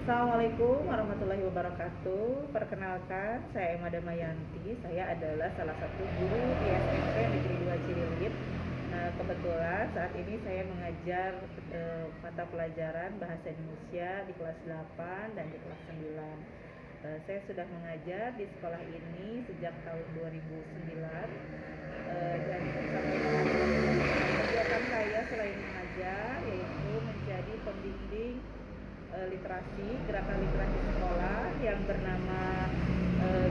Assalamualaikum warahmatullahi wabarakatuh. Perkenalkan, saya Emma Damayanti. Saya adalah salah satu guru di SMP Negeri 2 Cililin. Kebetulan saat ini saya mengajar mata pelajaran Bahasa Indonesia di kelas 8 dan di kelas 9. Saya sudah mengajar di sekolah ini sejak tahun 2009. Dan sampai saat ini kegiatan saya selain mengajar yaitu menjadi pembimbing literasi, gerakan literasi sekolah yang bernama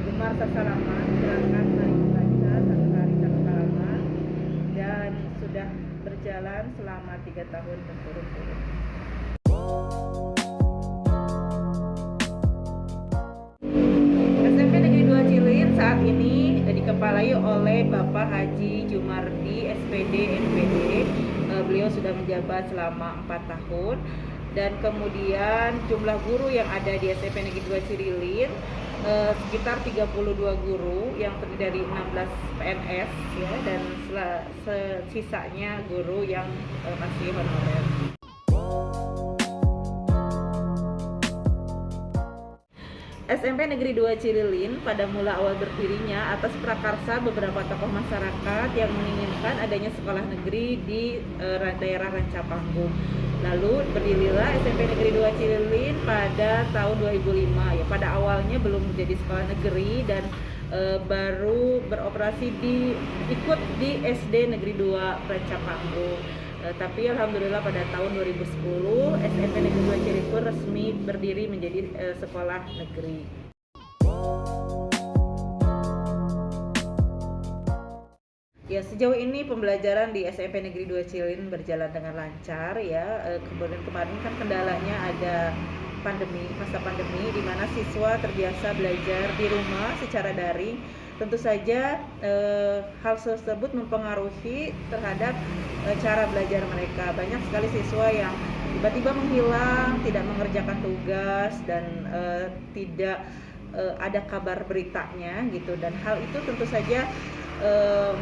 Gemar Sasalaman, gerakan hari membaca satu hari satu halaman, dan sudah berjalan selama 3 tahun berturut-turut. SMP Negeri 2 Cililin saat ini dikepalai oleh Bapak Haji Jumardi SPD NPD. Beliau sudah menjabat selama 4 tahun. Dan kemudian jumlah guru yang ada di SMP Negeri 2 Cililin sekitar 32 guru yang terdiri dari 16 PNS ya, dan sisanya guru yang masih honorer. SMP Negeri 2 Cililin pada mula awal berdirinya atas prakarsa beberapa tokoh masyarakat yang menginginkan adanya sekolah negeri di daerah Rancapanggung. Lalu berdirilah SMP Negeri 2 Cililin pada tahun 2005 ya. Pada awalnya belum menjadi sekolah negeri dan baru beroperasi ikut di SD Negeri 2 Rancapanggung. Tapi alhamdulillah pada tahun 2010 SMP Negeri 2 Cililin pun resmi berdiri menjadi sekolah negeri. Ya, sejauh ini pembelajaran di SMP Negeri 2 Cililin berjalan dengan lancar ya. Kemudian kemarin kan kendalanya ada masa pandemi di mana siswa terbiasa belajar di rumah secara daring. Tentu saja hal tersebut mempengaruhi terhadap cara belajar mereka. Banyak sekali siswa yang tiba-tiba menghilang, tidak mengerjakan tugas dan tidak ada kabar beritanya gitu. Dan hal itu tentu saja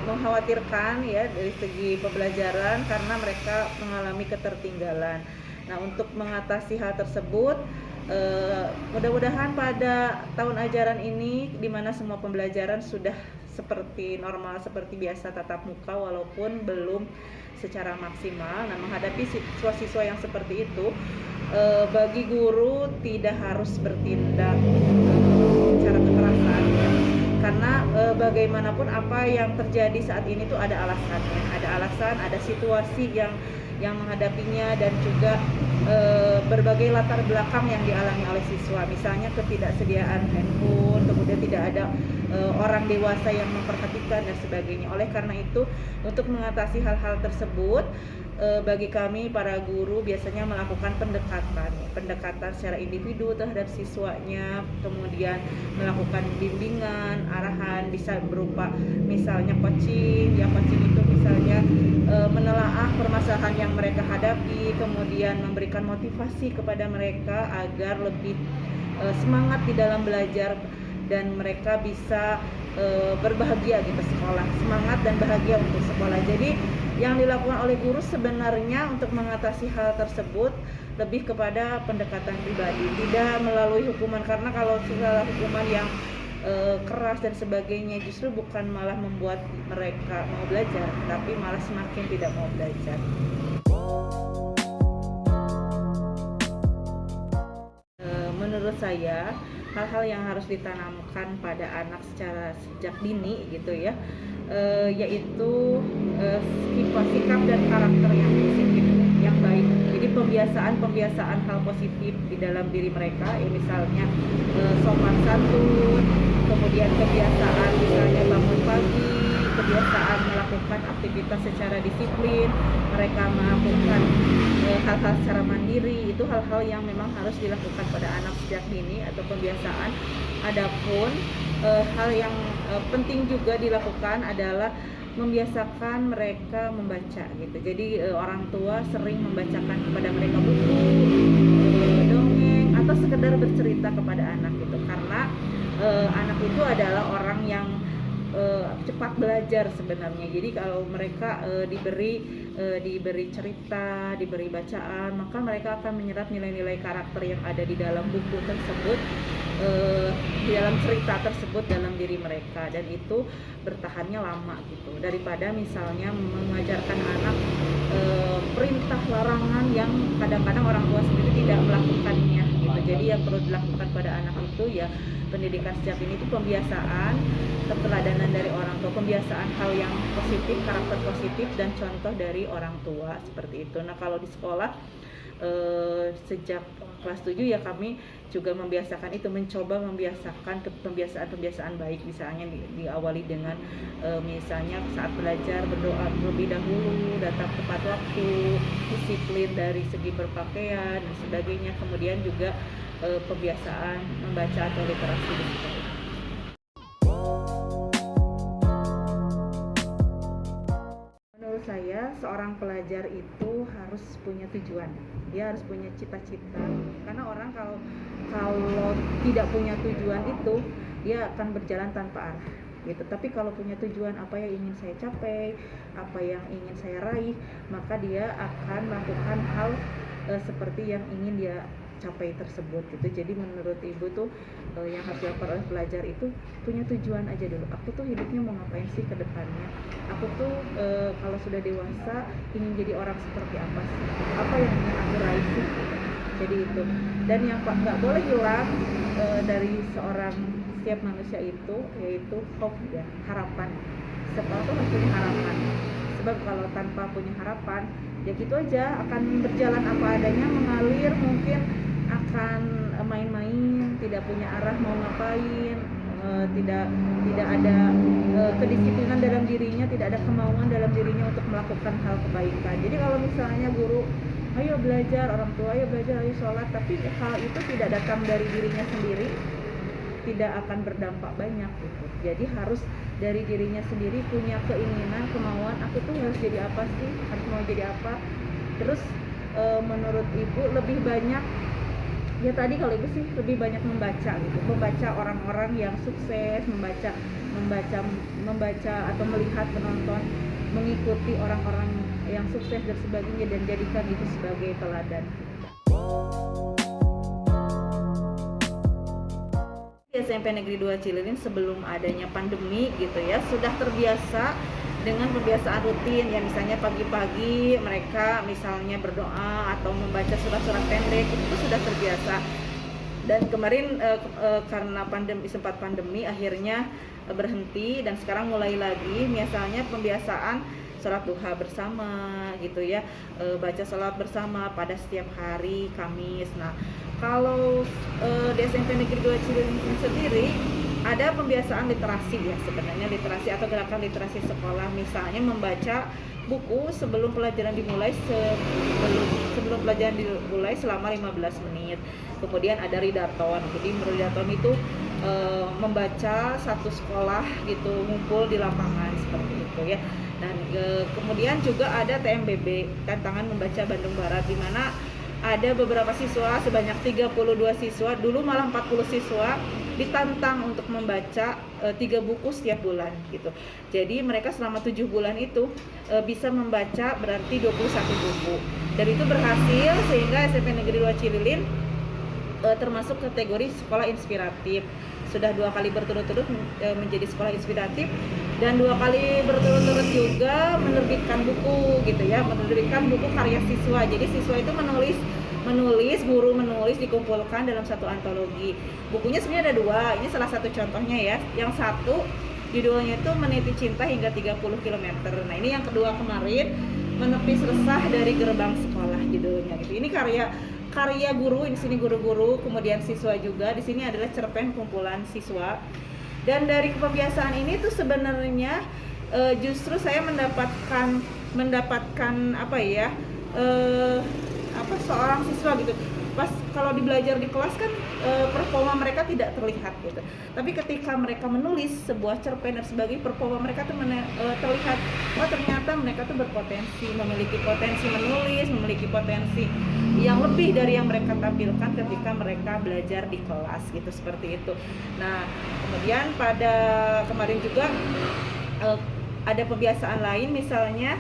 mengkhawatirkan ya dari segi pembelajaran karena mereka mengalami ketertinggalan. Nah, untuk mengatasi hal tersebut mudah-mudahan pada tahun ajaran ini di mana semua pembelajaran sudah seperti normal, seperti biasa tatap muka walaupun belum secara maksimal. Nah, menghadapi siswa-siswa yang seperti itu bagi guru tidak harus bertindak secara kekerasan ya. Karena bagaimanapun apa yang terjadi saat ini tuh ada alasannya, ada situasi yang menghadapinya dan juga berbagai latar belakang yang dialami oleh siswa, misalnya ketidaksediaan handphone, kemudian tidak ada orang dewasa yang memperhatikan dan sebagainya. Oleh karena itu, untuk mengatasi hal-hal tersebut, bagi kami para guru biasanya melakukan pendekatan secara individu terhadap siswanya, kemudian melakukan bimbingan, arahan, bisa berupa misalnya coaching itu misalnya menelaah permasalahan yang mereka hadapi, kemudian memberikan motivasi kepada mereka agar lebih semangat di dalam belajar dan mereka bisa berbahagia gitu sekolah, semangat dan bahagia untuk sekolah. Jadi yang dilakukan oleh guru sebenarnya untuk mengatasi hal tersebut lebih kepada pendekatan pribadi, tidak melalui hukuman, karena kalau segala hukuman yang keras dan sebagainya justru bukan malah membuat mereka mau belajar, tapi malah semakin tidak mau belajar. Menurut saya hal-hal yang harus ditanamkan pada anak secara sejak dini gitu ya, yaitu sikap dan karakter yang positif, yang baik. Jadi pembiasaan hal positif di dalam diri mereka, ya misalnya sopan santun, kemudian kebiasaan misalnya bangun pagi, kebiasaan melakukan aktivitas secara disiplin, mereka melakukan hal-hal secara mandiri. Itu hal-hal yang memang harus dilakukan pada anak sejak dini atau pembiasaan. Adapun hal yang penting juga dilakukan adalah membiasakan mereka membaca gitu. Jadi orang tua sering membacakan kepada mereka buku, dongeng, atau sekedar bercerita kepada anak gitu. Karena anak itu adalah orang yang cepat belajar sebenarnya. Jadi kalau mereka diberi cerita, diberi bacaan, maka mereka akan menyerap nilai-nilai karakter yang ada di dalam buku tersebut, di dalam cerita tersebut dalam diri mereka, dan itu bertahannya lama gitu, daripada misalnya mengajarkan anak perintah larangan yang kadang-kadang orang tua sendiri tidak melakukannya gitu. Jadi yang perlu dilakukan pada anak itu ya pendidikan sejak ini itu pembiasaan, keteladanan dari orang tua, pembiasaan hal yang positif, karakter positif, dan contoh dari orang tua seperti itu. Nah kalau di sekolah sejak kelas 7 ya kami juga membiasakan itu, mencoba membiasakan pembiasaan baik, misalnya diawali dengan misalnya saat belajar berdoa terlebih dahulu, datang tepat waktu, disiplin dari segi berpakaian dan sebagainya. Kemudian juga pembiasaan membaca atau literasi di sekolah. Menurut saya seorang pelajar itu harus punya tujuan, dia harus punya cita-cita, karena orang kalau tidak punya tujuan itu dia akan berjalan tanpa arah gitu. Tapi kalau punya tujuan, apa yang ingin saya capai, apa yang ingin saya raih, maka dia akan melakukan hal seperti yang ingin dia capai tersebut gitu. Jadi menurut ibu tuh yang harus dilakukan oleh pelajar itu punya tujuan aja dulu. Aku tuh hidupnya mau ngapain sih ke depannya? Aku tuh kalau sudah dewasa ingin jadi orang seperti apa sih? Apa yang ingin aku raih sih? Jadi itu. Dan yang nggak boleh hilang dari seorang setiap manusia itu yaitu hope ya, harapan. Sekolah tuh harus punya harapan. Sebab kalau tanpa punya harapan ya gitu aja, akan berjalan apa adanya, mengalir, mungkin akan main-main, tidak punya arah mau ngapain, tidak ada kedisiplinan dalam dirinya, tidak ada kemauan dalam dirinya untuk melakukan hal kebaikan. Jadi kalau misalnya guru ayo belajar, orang tua ayo belajar, ayo sholat, tapi hal itu tidak datang dari dirinya sendiri, tidak akan berdampak banyak gitu. Jadi harus dari dirinya sendiri punya keinginan, kemauan, aku tuh harus jadi apa sih, harus mau jadi apa. Terus menurut ibu lebih banyak ya tadi, kalau ibu sih lebih banyak membaca gitu, membaca orang-orang yang sukses, membaca atau melihat, penonton, mengikuti orang-orang yang sukses dan sebagainya, dan jadikan itu sebagai teladan. SMP Negeri 2 Cililin sebelum adanya pandemi gitu ya sudah terbiasa dengan pembiasaan rutin ya, misalnya pagi-pagi mereka misalnya berdoa atau membaca surat-surat pendek, itu sudah terbiasa. Dan kemarin karena sempat pandemi akhirnya berhenti, dan sekarang mulai lagi misalnya pembiasaan sholat duha bersama gitu ya, baca sholat bersama pada setiap hari Kamis. Nah kalau di SMP Negeri 2 Cililin sendiri ada pembiasaan literasi ya, sebenarnya literasi atau gerakan literasi sekolah, misalnya membaca buku sebelum pelajaran dimulai, sebelum pelajaran dimulai selama 15 menit. Kemudian ada readathon. Jadi readathon itu membaca satu sekolah gitu, ngumpul di lapangan seperti itu ya. Dan kemudian juga ada TMBB, tantangan membaca Bandung Barat, di mana ada beberapa siswa, sebanyak 32 siswa, dulu malah 40 siswa ditantang untuk membaca 3 buku setiap bulan gitu. Jadi mereka selama 7 bulan itu bisa membaca berarti 21 buku. Dan itu berhasil sehingga SMP Negeri 2 Cililin termasuk kategori sekolah inspiratif. Sudah 2 kali berturut-turut menjadi sekolah inspiratif, dan 2 kali berturut-turut juga menerbitkan buku gitu ya, menerbitkan buku karya siswa. Jadi siswa itu menulis, guru menulis, dikumpulkan dalam satu antologi. Bukunya sebenarnya ada 2, ini salah satu contohnya ya. Yang satu judulnya itu Meniti Cinta Hingga 30 km. Nah ini yang kedua kemarin, Menepis Resah dari Gerbang Sekolah judulnya gitu. Ini karya guru, di sini guru-guru, kemudian siswa juga. Di sini adalah cerpen kumpulan siswa. Dan dari kebiasaan ini tuh sebenarnya justru saya mendapatkan apa ya, seorang siswa gitu pas kalau belajar di kelas kan performa mereka tidak terlihat gitu. Tapi ketika mereka menulis sebuah cerpen dan sebagainya, performa mereka tuh terlihat, oh ternyata mereka tuh berpotensi, memiliki potensi menulis, memiliki potensi yang lebih dari yang mereka tampilkan ketika mereka belajar di kelas gitu, seperti itu. Nah, kemudian pada kemarin juga ada pembiasaan lain, misalnya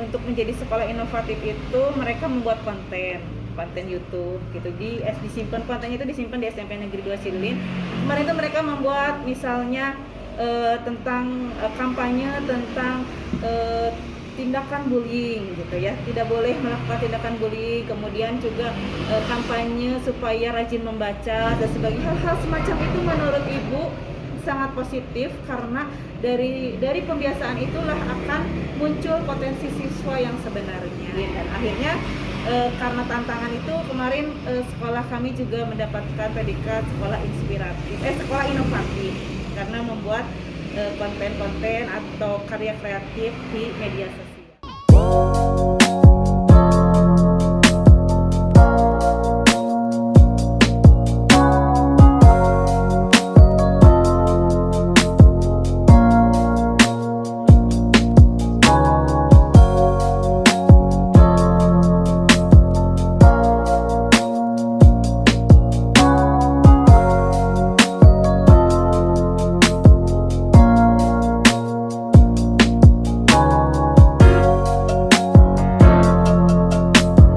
untuk menjadi sekolah inovatif itu mereka membuat konten YouTube gitu, disimpan kontennya itu disimpan di SMP Negeri 2 Silin. Kemarin itu mereka membuat misalnya tentang kampanye tentang tindakan bullying gitu ya, tidak boleh melakukan tindakan bullying, kemudian juga kampanye supaya rajin membaca dan sebagainya. Hal-hal semacam itu menurut Ibu sangat positif karena dari pembiasaan itulah akan muncul potensi siswa yang sebenarnya. Dan akhirnya karena tantangan itu kemarin sekolah kami juga mendapatkan predikat sekolah inovatif karena membuat konten-konten atau karya kreatif di media sosial.